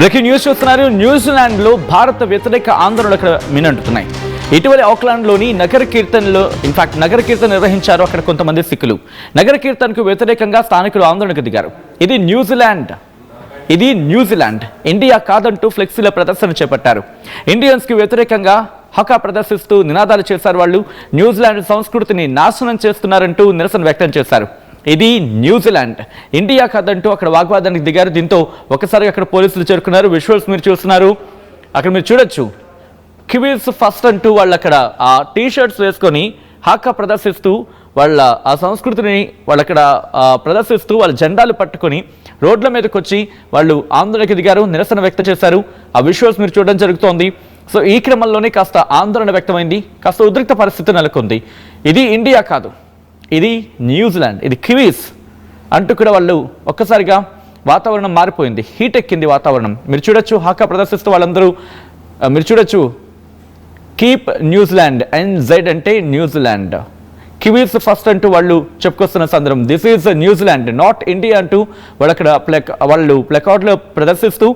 Breaking news చూస్తున్నారు. న్యూజిలాండ్లో భారత వ్యతిరేక ఆందోళనలు అక్కడ మినంటున్నాయి. ఇటీవల ఆక్లాండ్లోని నగర కీర్తనలో నగర కీర్తన నిర్వహించారు అక్కడ కొంతమంది సిక్కులు. నగర కీర్తనకు వ్యతిరేకంగా స్థానికులు ఆందోళనకు దిగారు. ఇది న్యూజిలాండ్ ఇండియా కాదంటూ ఫ్లెక్సీల ప్రదర్శన చేపట్టారు. ఇండియన్స్కి వ్యతిరేకంగా హక్కా ప్రదర్శిస్తూ నినాదాలు చేశారు. వాళ్ళు న్యూజిలాండ్ సంస్కృతిని నాశనం చేస్తున్నారంటూ నిరసన వ్యక్తం చేశారు. ఇది న్యూజిలాండ్ ఇండియా కాదంటూ అక్కడ వాగ్వాదానికి దిగారు. దీంతో ఒకసారి అక్కడ పోలీసులు చేరుకున్నారు. విజువల్స్ మీరు చూస్తున్నారు. అక్కడ మీరు చూడొచ్చు, కివీస్ ఫస్ట్ అంటూ వాళ్ళు అక్కడ ఆ టీషర్ట్స్ వేసుకొని హక్కా ప్రదర్శిస్తూ వాళ్ళ ఆ సంస్కృతిని వాళ్ళు అక్కడ ప్రదర్శిస్తూ వాళ్ళ జెండాలు పట్టుకొని రోడ్ల మీదకి వచ్చి వాళ్ళు ఆందోళనకి దిగారు, నిరసన వ్యక్తం చేశారు. ఆ విజువల్స్ మీరు చూడడం జరుగుతోంది. సో ఈ క్రమంలోనే కాస్త ఆందోళన వ్యక్తమైంది, కాస్త ఉద్రిక్త పరిస్థితి నెలకొంది. ఇది ఇండియా కాదు, ఇది న్యూజిలాండ్, ఇది కివీస్ అంటూ కూడా వాళ్ళు ఒక్కసారిగా వాతావరణం మారిపోయింది, హీట్ ఎక్కింది వాతావరణం. మీరు చూడొచ్చు హక్కా ప్రదర్శిస్తూ వాళ్ళందరూ మీరు చూడొచ్చు కీప్ న్యూజిలాండ్ NZ అంటే న్యూజిలాండ్, కివీస్ ఫస్ట్ అంటూ వాళ్ళు చెప్పుకొస్తున్న సందర్భం. This is New Zealand not India అంటూ వాళ్ళు అక్కడ వాళ్ళు ప్లకార్డులు ప్రదర్శిస్తూ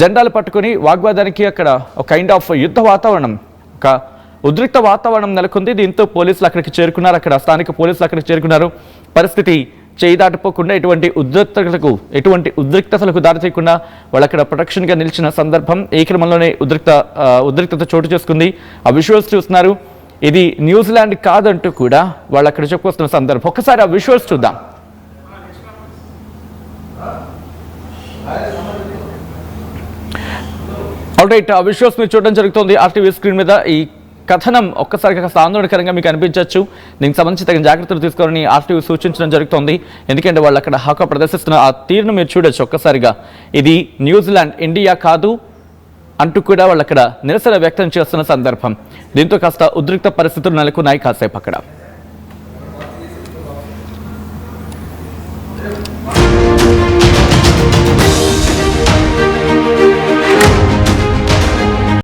జెండాలు పట్టుకొని వాగ్వాదానికి అక్కడ ఒక కైండ్ ఆఫ్ యుద్ధ వాతావరణం, ఒక ఉద్రిక్త వాతావరణం నెలకొంది. దీంతో పోలీసులు అక్కడికి చేరుకున్నారు. అక్కడ స్థానిక పోలీసులు అక్కడికి చేరుకున్నారు. పరిస్థితి చేయి దాటిపోకుండా ఎటువంటి ఉద్రిక్తతలకు దారితీయకుండా వాళ్ళు అక్కడ ప్రొటెక్షన్గా నిలిచిన సందర్భం. ఈ క్రమంలోనే ఉద్రిక్తత చోటు చేసుకుంది. ఆ విజువల్స్ చూస్తున్నారు. ఇది న్యూజిలాండ్ కాదంటూ కూడా వాళ్ళు అక్కడ చెప్పుకొస్తున్న సందర్భం. ఒక్కసారి ఆ విజువల్స్ చూద్దాం. ఆల్రైట్, ఆ విజువల్స్ మీరు చూడడం జరుగుతుంది RTV స్క్రీన్ మీద. ఈ కథనం ఒక్కసారిగా కాస్త ఆందోళనకరంగా మీకు అనిపించవచ్చు. దీనికి సంబంధించి తగిన జాగ్రత్తలు తీసుకోవాలని RTV సూచించడం జరుగుతోంది. ఎందుకంటే వాళ్ళు అక్కడ హక్కా ప్రదర్శిస్తున్న ఆ తీరును మీరు చూడొచ్చు ఒక్కసారిగా. ఇది న్యూజిలాండ్ ఇండియా కాదు అంటూ కూడా వాళ్ళు అక్కడ నిరసన వ్యక్తం చేస్తున్న సందర్భం. దీంతో కాస్త ఉద్రిక్త పరిస్థితులు నెలకొన్నాయి కాసేపు అక్కడ.